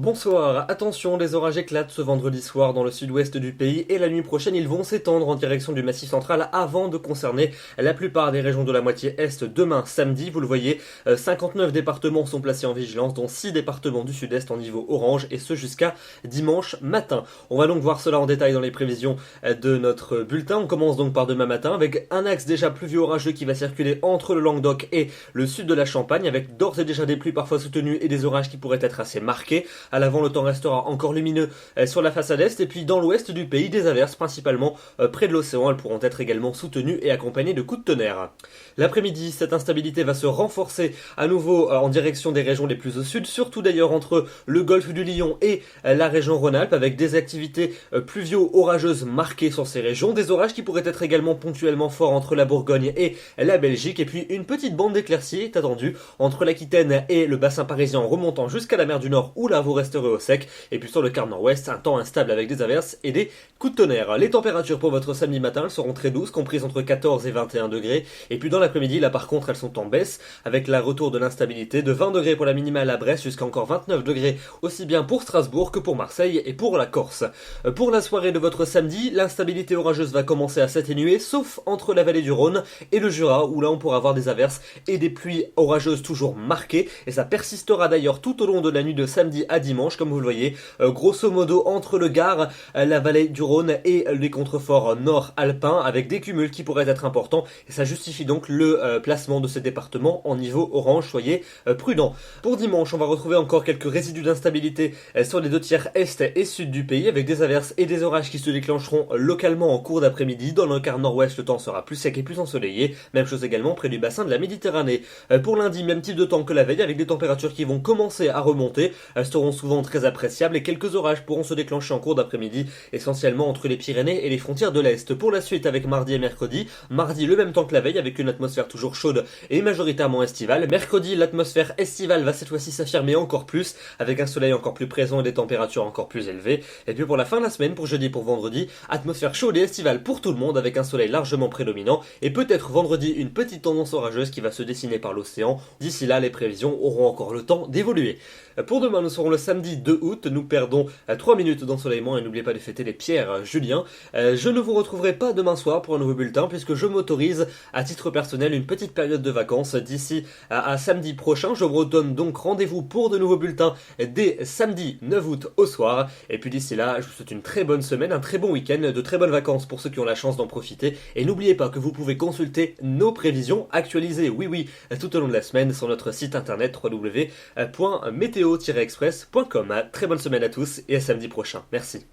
Bonsoir, attention, les orages éclatent ce vendredi soir dans le sud-ouest du pays et la nuit prochaine ils vont s'étendre en direction du Massif central avant de concerner la plupart des régions de la moitié est demain samedi. Vous le voyez, 59 départements sont placés en vigilance, dont 6 départements du sud-est en niveau orange et ce jusqu'à dimanche matin. On va donc voir cela en détail dans les prévisions de notre bulletin. On commence donc par demain matin avec un axe déjà pluvieux orageux qui va circuler entre le Languedoc et le sud de la Champagne avec d'ores et déjà des pluies parfois soutenues et des orages qui pourraient être assez marqués. À l'avant, le temps restera encore lumineux sur la façade est et puis dans l'ouest du pays, des averses principalement près de l'océan. Elles pourront être également soutenues et accompagnées de coups de tonnerre. L'après-midi, cette instabilité va se renforcer à nouveau en direction des régions les plus au sud, surtout d'ailleurs entre le golfe du Lion et la région Rhône-Alpes avec des activités pluvio-orageuses marquées sur ces régions, des orages qui pourraient être également ponctuellement forts entre la Bourgogne et la Belgique et puis une petite bande d'éclaircies est attendue entre l'Aquitaine et le bassin parisien en remontant jusqu'à la mer du Nord où là vous resterez au sec et puis sur le quart nord-ouest un temps instable avec des averses et des coups de tonnerre. Les températures pour votre samedi matin elles seront très douces, comprises entre 14 et 21 degrés et puis dans l'après-midi là par contre elles sont en baisse avec la retour de l'instabilité de 20 degrés pour la minimale à Brest jusqu'à encore 29 degrés aussi bien pour Strasbourg que pour Marseille et pour la Corse. Pour la soirée de votre samedi, l'instabilité orageuse va commencer à s'atténuer sauf entre la vallée du Rhône et le Jura où là on pourra avoir des averses et des pluies orageuses toujours marquées et ça persistera d'ailleurs tout au long de la nuit de samedi à dimanche comme vous le voyez, grosso modo entre le Gard, la vallée du Rhône et les contreforts nord alpins avec des cumuls qui pourraient être importants et ça justifie donc le placement de ces départements en niveau orange, soyez prudents. Pour dimanche, on va retrouver encore quelques résidus d'instabilité sur les deux tiers est et sud du pays avec des averses et des orages qui se déclencheront localement en cours d'après-midi. Dans le quart nord-ouest, le temps sera plus sec et plus ensoleillé, même chose également près du bassin de la Méditerranée. Pour lundi, même type de temps que la veille avec des températures qui vont commencer à remonter, elles seront souvent très appréciables et quelques orages pourront se déclencher en cours d'après-midi, essentiellement entre les Pyrénées et les frontières de l'Est. Pour la suite avec mardi et mercredi, mardi le même temps que la veille avec une atmosphère toujours chaude et majoritairement estivale. Mercredi, l'atmosphère estivale va cette fois-ci s'affirmer encore plus avec un soleil encore plus présent et des températures encore plus élevées. Et puis pour la fin de la semaine, pour jeudi et pour vendredi, atmosphère chaude et estivale pour tout le monde avec un soleil largement prédominant et peut-être vendredi une petite tendance orageuse qui va se dessiner par l'océan. D'ici là, les prévisions auront encore le temps d'évoluer. Pour demain, nous serons le samedi 2 août, nous perdons 3 minutes d'ensoleillement et n'oubliez pas de fêter les pierres Julien. Je ne vous retrouverai pas demain soir pour un nouveau bulletin puisque je m'autorise à titre personnel une petite période de vacances d'ici à samedi prochain. Je vous donne donc rendez-vous pour de nouveaux bulletins dès samedi 9 août au soir. Et puis d'ici là, je vous souhaite une très bonne semaine, un très bon week-end, de très bonnes vacances pour ceux qui ont la chance d'en profiter. Et n'oubliez pas que vous pouvez consulter nos prévisions actualisées, tout au long de la semaine sur notre site internet www.meteo-express.com. Très bonne semaine à tous et à samedi prochain. Merci.